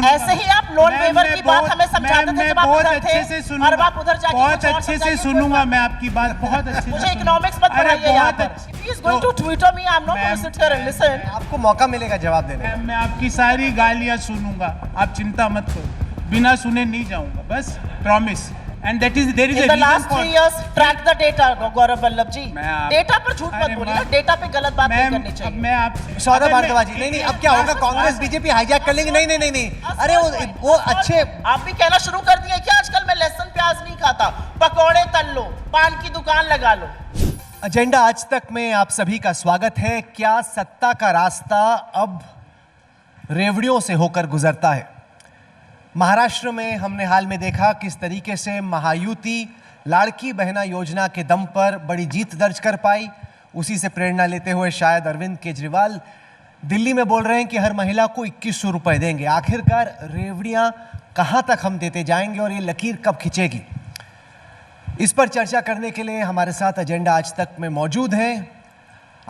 ऐसे ही आप loan waiver की बात हमें समझाते थे जब आप उधर थे, और आप उधर जाके बहुत अच्छे से सुनूंगा मैं आपकी बात, बहुत अच्छे से। मुझे इकोनॉमिक्स मत पढ़ाइए यहाँ पर। He is going to Twitter me, I'm not going to sit here and listen. आपको मौका मिलेगा जवाब देने का। मैं आपकी सारी गालियां सुनूंगा, आप चिंता मत करो, बिना सुने नहीं जाऊंगा, बस promise. And that is there is a In the reason last for 3 years, track the data, Gaurav Vallabh जी। मैं डेटा पर झूठ मत बोलिए ना, डेटा पे गलत बात नहीं करनी अब चाहिए। मैं आप सौरभ भारद्वाज जी, नहीं अब क्या होगा, कांग्रेस बीजेपी हाईजैक कर लेंगे? नहीं, अरे वो अच्छे, आप भी कहना शुरू कर दिए क्या आजकल मैं लहसुन प्याज नहीं खाता, पकौड़े तल लो, पान की दुकान लगा लो। एजेंडा आज तक में आप सभी का स्वागत है। क्या सत्ता का रास्ता अब रेवड़ियों से होकर गुजरता है? महाराष्ट्र में हमने हाल में देखा किस तरीके से महायुति लाड़की बहना योजना के दम पर बड़ी जीत दर्ज कर पाई। उसी से प्रेरणा लेते हुए शायद अरविंद केजरीवाल दिल्ली में बोल रहे हैं कि हर महिला को 2100 रुपए देंगे। आखिरकार रेवड़ियां कहां तक हम देते जाएंगे और ये लकीर कब खिंचेगी? इस पर चर्चा करने के लिए हमारे साथ एजेंडा आज तक में मौजूद हैं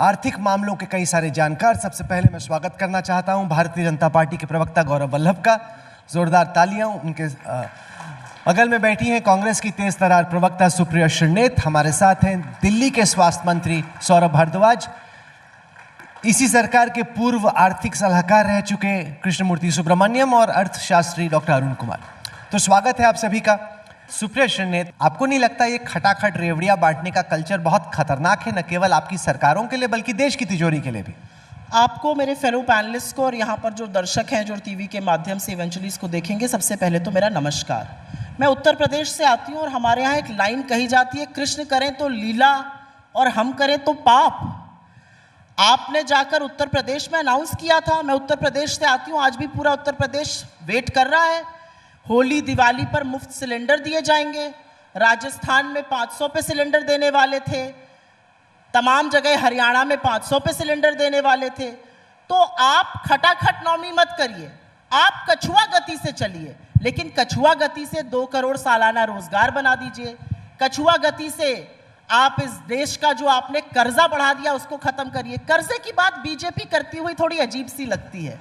आर्थिक मामलों के कई सारे जानकार। सबसे पहले मैं स्वागत करना चाहता हूं भारतीय जनता पार्टी के प्रवक्ता गौरव वल्लभ का। जोरदार तालियां। उनके बगल में बैठी हैं कांग्रेस की तेज तरार प्रवक्ता सुप्रिया श्रीनेत। हमारे साथ हैं दिल्ली के स्वास्थ्य मंत्री सौरभ भारद्वाज, इसी सरकार के पूर्व आर्थिक सलाहकार रह चुके कृष्णमूर्ति सुब्रमण्यम और अर्थशास्त्री डॉक्टर अरुण कुमार। तो स्वागत है आप सभी का। सुप्रिया श्रीनेत, आपको नहीं लगता ये खटाखट रेवड़ियां बांटने का कल्चर बहुत खतरनाक है, न केवल आपकी सरकारों के लिए बल्कि देश की तिजोरी के लिए भी? आपको, मेरे फेलो पैनलिस्ट को और यहाँ पर जो दर्शक हैं जो टीवी के माध्यम से इवेंचुअली इसको देखेंगे, सबसे पहले तो मेरा नमस्कार। मैं उत्तर प्रदेश से आती हूँ और हमारे यहाँ एक लाइन कही जाती है, कृष्ण करें तो लीला और हम करें तो पाप। आपने जाकर उत्तर प्रदेश में अनाउंस किया था, मैं उत्तर प्रदेश से आती हूँ, आज भी पूरा उत्तर प्रदेश वेट कर रहा है। होली दिवाली पर मुफ्त सिलेंडर दिए जाएंगे। राजस्थान में 500 पे सिलेंडर देने वाले थे, तमाम जगह हरियाणा में 500 पे सिलेंडर देने वाले थे। तो आप खटाखट नौमी मत करिए, आप कछुआ गति से चलिए, लेकिन कछुआ गति से 2 करोड़ सालाना रोजगार बना दीजिए। कछुआ गति से आप इस देश का जो आपने कर्जा बढ़ा दिया उसको खत्म करिए। कर्जे की बात बीजेपी करती हुई थोड़ी अजीब सी लगती है।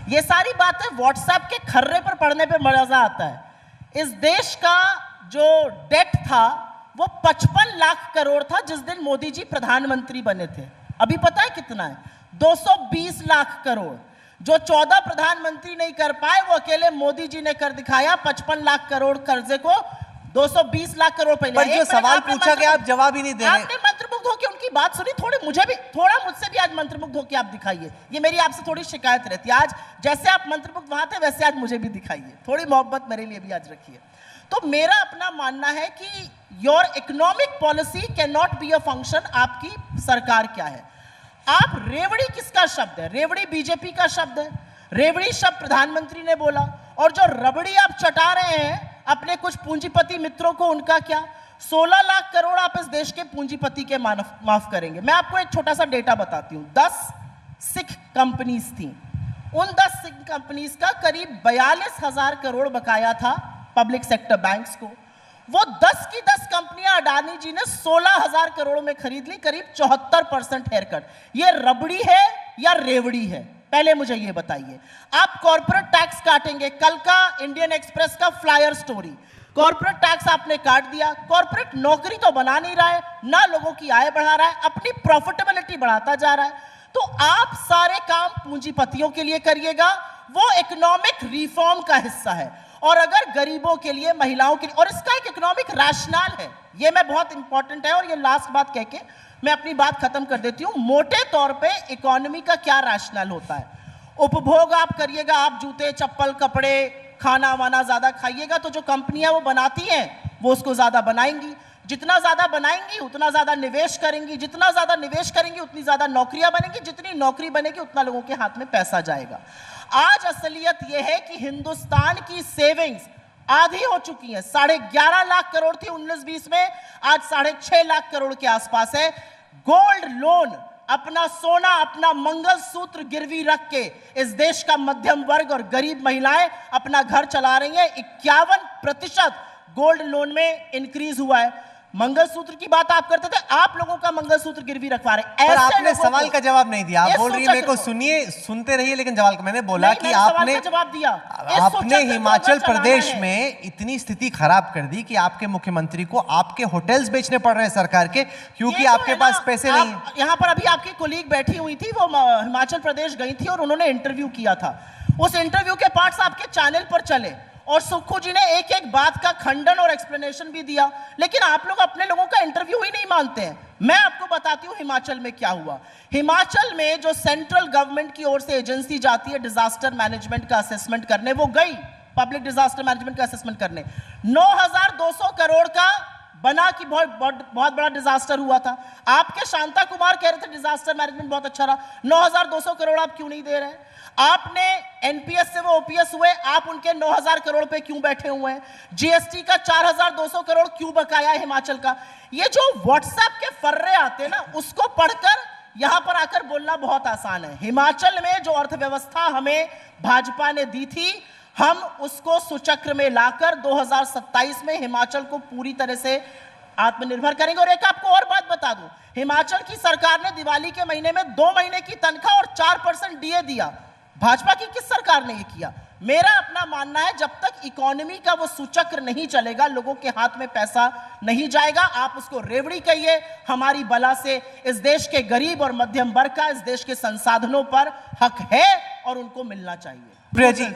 ये सारी बातें व्हाट्सएप के खर्रे पर पढ़ने पे मजा आता है। इस देश का जो डेट था वो 55 लाख करोड़ था जिस दिन मोदी जी प्रधानमंत्री बने थे। अभी पता है कितना है? 220 लाख करोड़। जो 14 प्रधानमंत्री नहीं कर पाए वो अकेले मोदी जी ने कर दिखाया। 55 लाख करोड़ कर्जे को 220 लाख करोड़ पहले। पर जो सवाल पूछा गया आप जवाब ही नहीं दे रहे। आपने मंत्रमुग्ध होकर उनकी बात सुनी, थोड़ी मुझसे भी आज मंत्रमुग्ध होकर आप दिखाइए। ये मेरी आपसे थोड़ी शिकायत रहती है। आज जैसे आप मंत्रमुग्ध वहां थे वैसे आज मुझे भी दिखाइए, थोड़ी मोहब्बत मेरे लिए भी आज रखिए। तो मेरा अपना मानना है कि your economic policy can not be a function आपकी सरकार क्या है। आप रेवड़ी किसका शब्द है? रेवड़ी बीजेपी का शब्द है। रेवड़ी शब्द प्रधानमंत्री ने बोला। और जो रबड़ी आप चटा रहे हैं अपने कुछ पूंजीपति मित्रों को, उनका क्या? 16 लाख करोड़ आप इस देश के पूंजीपति के माफ करेंगे। मैं आपको एक छोटा सा डेटा बताती हूं। 10 सिख कंपनीज थी, उन 10 सिख कंपनीज का करीब 42,000 करोड़ बकाया था पब्लिक सेक्टर बैंक्स को। वो 10 की 10 कंपनियां अडानी जी ने 16,000 करोड़ में खरीद ली, करीब 74% हेयर कट। ये रबड़ी है या रेवड़ी है? पहले मुझे ये बताइए। आप कॉर्पोरेट टैक्स काटेंगे, कल का इंडियन एक्सप्रेस का फ्लायर स्टोरी, कॉर्पोरेट टैक्स आपने काट दिया। कॉर्पोरेट नौकरी तो बना नहीं रहा है, ना लोगों की आय बढ़ा रहा है, अपनी प्रॉफिटेबिलिटी बढ़ाता जा रहा है। तो आप सारे काम पूंजीपतियों के लिए करिएगा, वो इकोनॉमिक रिफॉर्म का हिस्सा है। और अगर गरीबों के लिए, महिलाओं के लिए, और इसका एक इकोनॉमिक रैशनल है, ये मैं बहुत इंपॉर्टेंट है। और ये लास्ट बात कह के मैं अपनी बात खत्म कर देती हूं। मोटे तौर पे इकोनॉमी का क्या रैशनल होता है? उपभोग आप करिएगा, आप जूते चप्पल कपड़े खाना वाना ज्यादा खाइएगा तो जो कंपनियां वो बनाती हैं वो उसको ज्यादा बनाएंगी। जितना ज्यादा बनाएंगी उतना ज्यादा निवेश करेंगी, जितना ज्यादा निवेश करेंगी उतनी ज्यादा नौकरियां बनेंगी, जितनी नौकरी बनेगी उतना लोगों के हाथ में पैसा जाएगा। आज असलियत यह है कि हिंदुस्तान की सेविंग्स आधी हो चुकी है। 11.5 लाख करोड़ थी 19-20 में, आज 6.5 लाख करोड़ के आसपास है। गोल्ड लोन, अपना सोना, अपना मंगलसूत्र गिरवी रख के इस देश का मध्यम वर्ग और गरीब महिलाएं अपना घर चला रही हैं। 51% गोल्ड लोन में इंक्रीज हुआ है। मंगलसूत्र की बात आप करते थे, आप लोगों का मंगलसूत्र गिरवी रखवा रहे। पर ऐसे आपने लोगों सवाल को- का जवाब नहीं दिया। आप इस बोल रही है सूचक मेरे को को- सुनिए, सुनते रहिए, लेकिन जवाब का मैंने बोला नहीं, कि मैंने सवाल आपने का जवाब दिया। इस आपने सूचक को हिमाचल अगर चलाना प्रदेश है- में इतनी स्थिति खराब कर दी कि आपके मुख्यमंत्री को आपके होटल्स बेचने पड़ रहे हैं सरकार के, क्योंकि ये तो आपके है ना, पास पैसे नहीं है। यहाँ पर अभी आपकी कोलीग बैठी हुई थी, वो हिमाचल प्रदेश गई थी और उन्होंने इंटरव्यू किया था। उस इंटरव्यू के पार्ट्स आपके चैनल पर चले और सुक्खू जी ने एक एक बात का खंडन और एक्सप्लेनेशन भी दिया, लेकिन आप लोग अपने लोगों का इंटरव्यू ही नहीं मानते हैं। मैं आपको बताती हूं हिमाचल में क्या हुआ। हिमाचल में जो सेंट्रल गवर्नमेंट की ओर से एजेंसी जाती है डिजास्टर मैनेजमेंट का असेसमेंट करने, वो गई पब्लिक डिजास्टर मैनेजमेंट का असेसमेंट करने। 9,200 करोड़ का बना कि बहुत बड़ा डिजास्टर हुआ था। आपके शांता कुमार कह रहे थे डिजास्टर मैनेजमेंट बहुत अच्छा रहा। 9,200 करोड़ आप क्यों नहीं दे रहे हैं? आपने एनपीएस से वो ओपीएस हुए, आप उनके 9,000 करोड़ पे क्यों बैठे हुए हैं? जीएसटी का 4,200 करोड़ क्यों बकाया है हिमाचल का? ये जो व्हाट्सएप के फर्रे आते हैं ना, उसको पढ़कर यहां पर आकर बोलना बहुत आसान है। हिमाचल में जो अर्थव्यवस्था हमें भाजपा ने दी थी, हम उसको सुचक्र में लाकर 2027 में हिमाचल को पूरी तरह से आत्मनिर्भर करेंगे। और एक आपको और बात बता दूं, हिमाचल की सरकार ने दिवाली के महीने में 2 महीने की तनख्वाह और 4% डीए दिया। भाजपा की किस सरकार ने ये किया? मेरा अपना मानना है, जब तक इकोनॉमी का वो सूचक्र नहीं चलेगा, लोगों के हाथ में पैसा नहीं जाएगा। आप उसको रेवड़ी कहिए, हमारी बला से इस देश के गरीब और मध्यम वर्ग का इस देश के संसाधनों पर हक है और उनको मिलना चाहिए। प्रिया जी,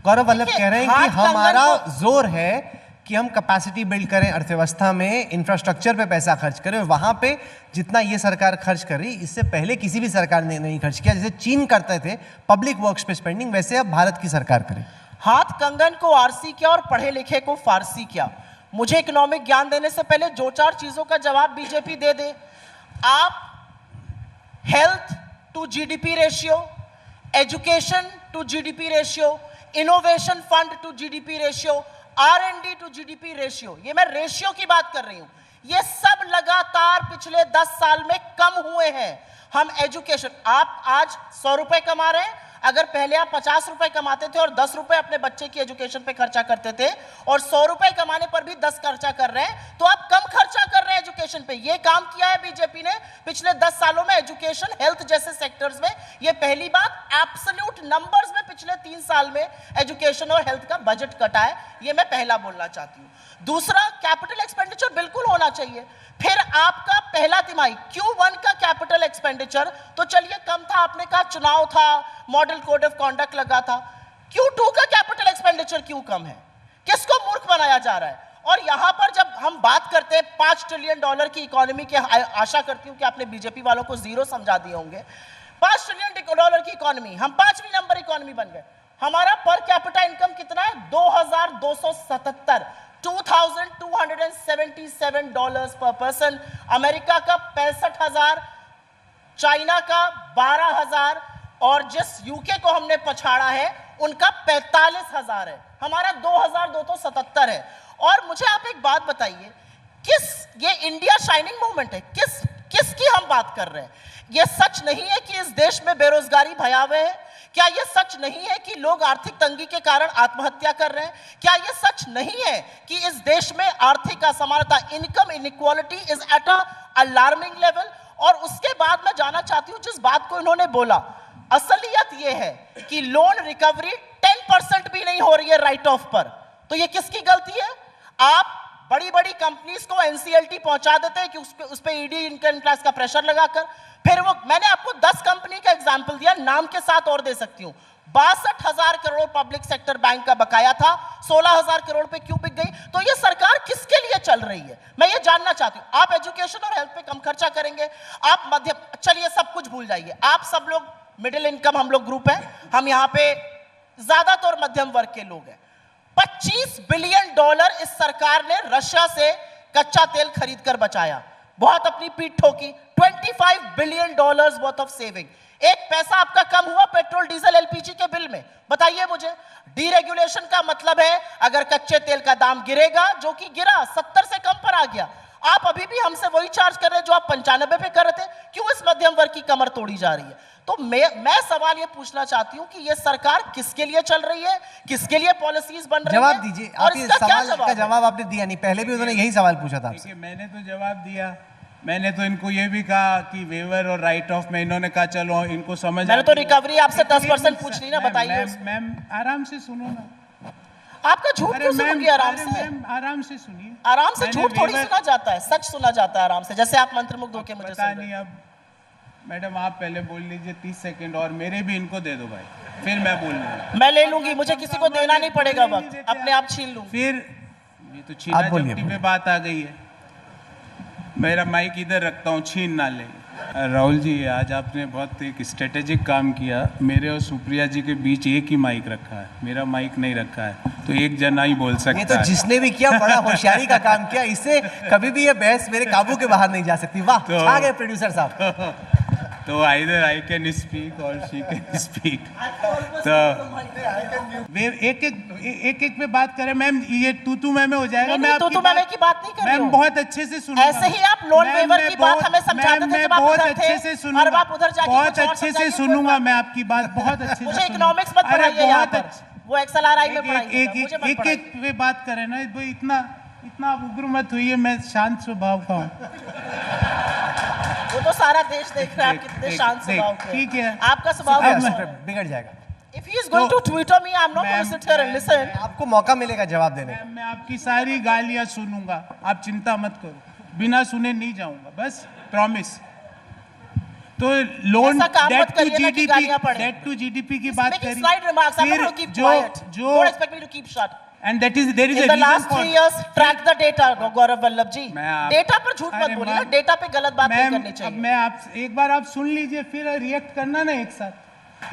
गौरव वल्लभ कह रहे हैं कि हाथ कंगन हमारा को- जोर है कि हम कैपेसिटी बिल्ड करें, अर्थव्यवस्था में इंफ्रास्ट्रक्चर पे पैसा खर्च करें, और वहां पे जितना ये सरकार खर्च कर रही, इससे पहले किसी भी सरकार ने नहीं खर्च किया। जैसे चीन करते थे पब्लिक वर्क्स पे स्पेंडिंग, वैसे अब भारत की सरकार करे। हाथ कंगन को आरसी क्या और पढ़े लिखे को फारसी क्या? मुझे इकोनॉमिक ज्ञान देने से पहले 2-4 चीजों का जवाब बीजेपी दे दे। आप health to GDP ratio, education to GDP ratio, innovation fund to GDP ratio, R&D to GDP ratio, ये मैं रेशियो की बात कर रही हूं, ये सब लगातार पिछले 10 साल में कम हुए हैं। हम एजुकेशन, आप आज 100 रुपए कमा रहे हैं, अगर पहले आप 50 रुपए कमाते थे और 10 रुपए अपने बच्चे की एजुकेशन पे खर्चा करते थे, और 100 रुपए कमाने पर भी 10 खर्चा कर रहे हैं, तो आप कम खर्चा कर रहे हैं एजुकेशन पे। ये काम किया है बीजेपी ने पिछले 10 सालों में एजुकेशन, हेल्थ जैसे सेक्टर्स में। ये पहली बात। एब्सोल्यूट नंबर्स में पिछले 3 साल में एजुकेशन और हेल्थ का बजट कटा है, ये मैं पहला बोलना चाहती हूं। दूसरा, कैपिटल एक्सपेंडिचर बिल्कुल होना चाहिए। फिर आपका पहला तिमाही Q1 का कैपिटल एक्सपेंडिचर तो चलिए कम था, आपने कहा चुनाव था, मॉडल कोड ऑफ कॉन्डक्ट लगा था। Q2 का कैपिटल एक्सपेंडिचर क्यों कम है? किसको मूर्ख बनाया जा रहा है? और यहां पर जब हम बात करते हैं $5 ट्रिलियन की इकोनॉमी की, आशा करती हूं कि आपने बीजेपी वालों को जीरो समझा दिए होंगे। $5 ट्रिलियन की इकोनॉमी, हम 5वीं नंबर इकोनॉमी बन गए। हमारा पर कैपिटा इनकम कितना है? $2,277, $2,277 पर पर्सन। अमेरिका का 65,000, चाइना का 12,000, और जिस यूके को हमने पछाड़ा है उनका 45,000 है। हमारा 2,277 है। और मुझे आप एक बात बताइए, ये इंडिया शाइनिंग मूवमेंट है, किसकी हम बात कर रहे हैं? यह सच नहीं है कि इस देश में बेरोजगारी भयावह है? क्या यह सच नहीं है कि लोग आर्थिक तंगी के कारण आत्महत्या कर रहे हैं? क्या यह सच नहीं है कि इस देश में आर्थिक असमानता, income inequality is at a alarming level? और उसके बाद मैं जानना चाहती हूं जिस बात को इन्होंने बोला, असलियत यह है कि लोन रिकवरी 10% भी नहीं हो रही है राइट ऑफ पर। तो यह किसकी गलती है? आप बड़ी बड़ी कंपनीज को एनसीएलटी पहुंचा देते हैं कि उस पे ईडी इनकम टैक्स का प्रेशर लगाकर। फिर वो, मैंने आपको 10 कंपनी का एग्जांपल दिया, नाम के साथ और दे सकती हूं। 62,000 करोड़ पब्लिक सेक्टर बैंक का बकाया था, 16,000 करोड़ पे क्यों बिक गई? तो ये सरकार किसके लिए चल रही है, मैं ये जानना चाहती हूं। आप एजुकेशन और हेल्थ पे कम खर्चा करेंगे, आप मध्यम, चलिए सब कुछ भूल जाइए, आप सब लोग मिडिल इनकम हम लोग ग्रुप है, हम यहाँ पे ज्यादातर मध्यम वर्ग के लोग हैं। $25 बिलियन इस सरकार ने रशिया से कच्चा तेल खरीद कर बचाया, बहुत अपनी पीठ ठोकी। $25 बिलियन वर्थ ऑफ सेविंग। एक पैसा आपका कम हुआ पेट्रोल डीजल एलपीजी के बिल में? बताइए मुझे। डीरेगुलेशन का मतलब है अगर कच्चे तेल का दाम गिरेगा, जो कि गिरा 70 से कम पर आ गया, आप अभी भी हमसे वही चार्ज कर रहे हैं जो आप 95 पे कर रहे थे। क्यों इस मध्यम वर्ग की कमर तोड़ी जा रही है? तो मैं सवाल ये पूछना चाहती हूँ कि ये सरकार किसके लिए चल रही है, किसके लिए पॉलिसीज बन रही है? जवाब दीजिए। और आप ये इसका क्या सवाल का जवाब आपने दिया नहीं, पहले भी उन्होंने यही सवाल पूछा था आपसे। देखिए, मैंने तो जवाब दिया। मैंने तो इनको ये भी कहा कि वेवर और राइट ऑफ में इन्होंने कहा चलो इनको समझ। मैंने तो रिकवरी आपसे 10% पूछ ली ना, बताइए। मैम आराम से सुनो ना। आपका झूठ क्यों सुनूंगी आराम से? मैम आराम से सुनिए। आराम से मैंने झूठ थोड़ी waiver- सुना जाता है, सच सुना जाता है आराम से, जैसे आप मंत्रमुग्ध होके मुझे पता सुन रहे नहीं। हैं। अब मैडम आप पहले बोल लीजिए 30 सेकंड और मेरे भी इनको दे दो भाई, फिर मैं बोल लूंगा। मैं ले लूंगी, मुझे किसी को देना नहीं पड़ेगा वक्त, अपने आप छीन लूंगी। फिर ये तो छीना आप बोलिए। झपटी पे बात आ गई है। मेरा माइक इधर रखता हूँ, छीन ना ले। राहुल जी, आज आपने बहुत एक स्ट्रेटेजिक काम किया। मेरे और सुप्रिया जी के बीच एक ही माइक रखा है, मेरा माइक नहीं रखा है, तो एक जना ही बोल सकता है। ये तो जिसने भी किया बड़ा होशियारी का काम किया, इससे कभी भी ये बहस मेरे काबू के बाहर नहीं जा सकती। वाह, तो- आ गए प्रोड्यूसर साहब। तो आइदर आई कैन स्पीक और शी कैन स्पीक। तो वे एक एक पे बात करें। मैम ये तू मैं हो जाएगा। मैं तू मैं की बात नहीं कर रही मैम हूँ। बहुत अच्छे से सुनूंगा। ऐसे ही आप लोन मैम, वेवर मैं की बात बहुत- हमें समझाते मैम, थे मैं जब आप बहुत उधर अच्छे थे, से और सुनूंगा। अब आप उधर जाके बहुत कुछ और अच्छे से समझाइए, कोई सुनूंगा बात मैं आपकी बात, बहुत अच्छे से मुझे सुनूंगा। इकोनॉमिक्स मत अरे पढ़ाइए यहाँ बहुत पर, वो XLRI में एक पढ़ाइए, मुझे मत एक पढ़ाइए। एक पे बात करें ना, भाई इतना आप उग्र मत हुई। मैं शांत स्वभाव का हूँ। वो तो सारा देश देख रहा है आप देख- कितने देख- शांत देख, स्वभाव के। ठीक है। आपका स्वभाव अब कैसा है? बिगड़ जाएगा। If he is going to Twitter me, I'm not going to sit here and listen. आपको मौका मिलेगा जवाब देने का। मैं आपकी सारी गालियां सुनूंगा, आप चिंता मत करो, बिना सुने नहीं जाऊंगा, बस प्रॉमिस। तो लोन ऐसा काम मत डेट टू करिए ना कि जीडीपी, गालियां पड़े। डेट टू जीडीपी की He's बात making करी। snide remarks. I'm not going to keep quiet. Don't expect me to keep shut. And that is there is In a the last 3 years, track the data, Gaurav Vallabh जी। मैं आप- data पर झूठ मत अरे बोलिए ना, मैम- डेटा पे गलत बात नहीं मैम, करनी अब चाहिए। मैं आप एक बार आप सुन लीजिए, फिर रिएक्ट करना ना एक साथ।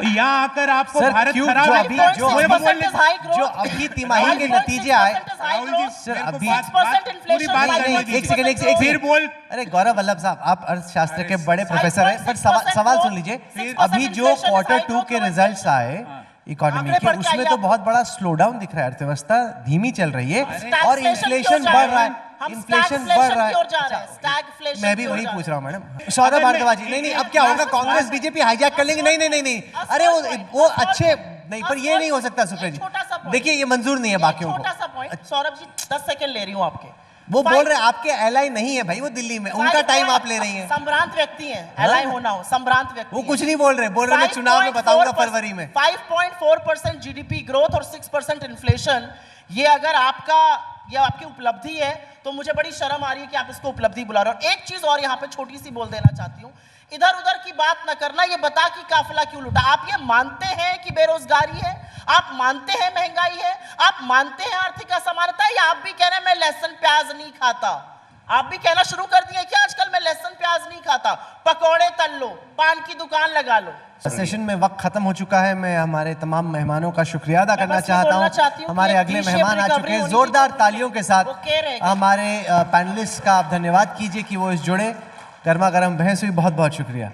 यहाँ आकर आपको सर, भारत क्यों खराब जो है, अभी वो जो बोलने- जो अभी तिमाही के नतीजे आए। राहुल जी, सर, मेरे को अभी- बात- 6% पूरी inflation, बात नहीं, करने नहीं, दीजिए। एक सेकंड फिर बोल। अरे गौरव वल्लभ साहब, आप अर्थशास्त्र के बड़े प्रोफेसर हैं, पर 5.6% सवाल सुन growth, लीजिए। 6% अभी जो inflation, क्वार्टर high 2 growth के होना रिजल्ट्स आए इकोनॉमी आंकड़े के, पढ़ के उसमें आइए तो आप। बहुत बड़ा स्लो डाउन दिख रहा है, अर्थव्यवस्था धीमी चल रही है और Stagflation इन्फ्लेशन की ओर बढ़ जा रहा रहे है। हैं। हम इन्फ्लेशन stagflation बढ़ रहा की ओर जा रहे हैं। है। Stagflation मैं भी की ओर वही जा पूछ रहे रहा हूँ मैडम। सौरभ अगर मैं- भारद्वाज जी, नहीं अब क्या होगा, कांग्रेस बीजेपी हाईजैक कर लेंगे। नहीं, अरे वो अच्छे नहीं, पर ये नहीं हो सकता सुप्रिया छोटा सा जी। point। देखिए, ये मंजूर नहीं है बाकियों छोटा को। सा पॉइंट, सौरभ जी 10 सेकंड ले रही हूँ आपके। वो बोल रहे हैं आपके एलाई नहीं है भाई, वो दिल्ली में, उनका टाइम आप ले रही हैं। संभ्रांत व्यक्ति हैं, एलाई होना हो, संभ्रांत व्यक्ति वो हैं। कुछ नहीं बोल रहे मैं चुनाव में बताऊंगा फरवरी में। 5.4% जीडीपी ग्रोथ और 6% इन्फ्लेशन, ये अगर ये आपकी उपलब्धि है तो मुझे बड़ी शर्म आ रही है कि आप इसको उपलब्धि बुला रहे हो। एक चीज और यहाँ पे छोटी सी बोल देना चाहती हूँ, इधर उधर की बात न करना, ये बता कि काफिला क्यों लूटा। आप ये मानते हैं कि बेरोजगारी है, आप मानते हैं महंगाई है, आप मानते हैं आर्थिक असमानता है, या आप भी कह रहे हैं मैं लहसुन प्याज नहीं खाता? आप भी कहना शुरू कर दिए कि आजकल मैं लहसुन प्याज नहीं खाता, पकौड़े तल लो, पान की दुकान लगा लो। सेशन में वक्त खत्म हो चुका है। मैं हमारे तमाम मेहमानों का शुक्रिया अदा करना बस ये बोलना चाहता चाहती हूँ। हूँ हमारे कि अगले V-shaped मेहमान आ recovery चुके हैं, होनी जोरदार चाहिए। तालियों के साथ वो कह रहे हैं। हमारे पैनलिस्ट का आप धन्यवाद कीजिए कि वो इस जुड़े। गर्मा गर्म बहस हुई, बहुत बहुत शुक्रिया।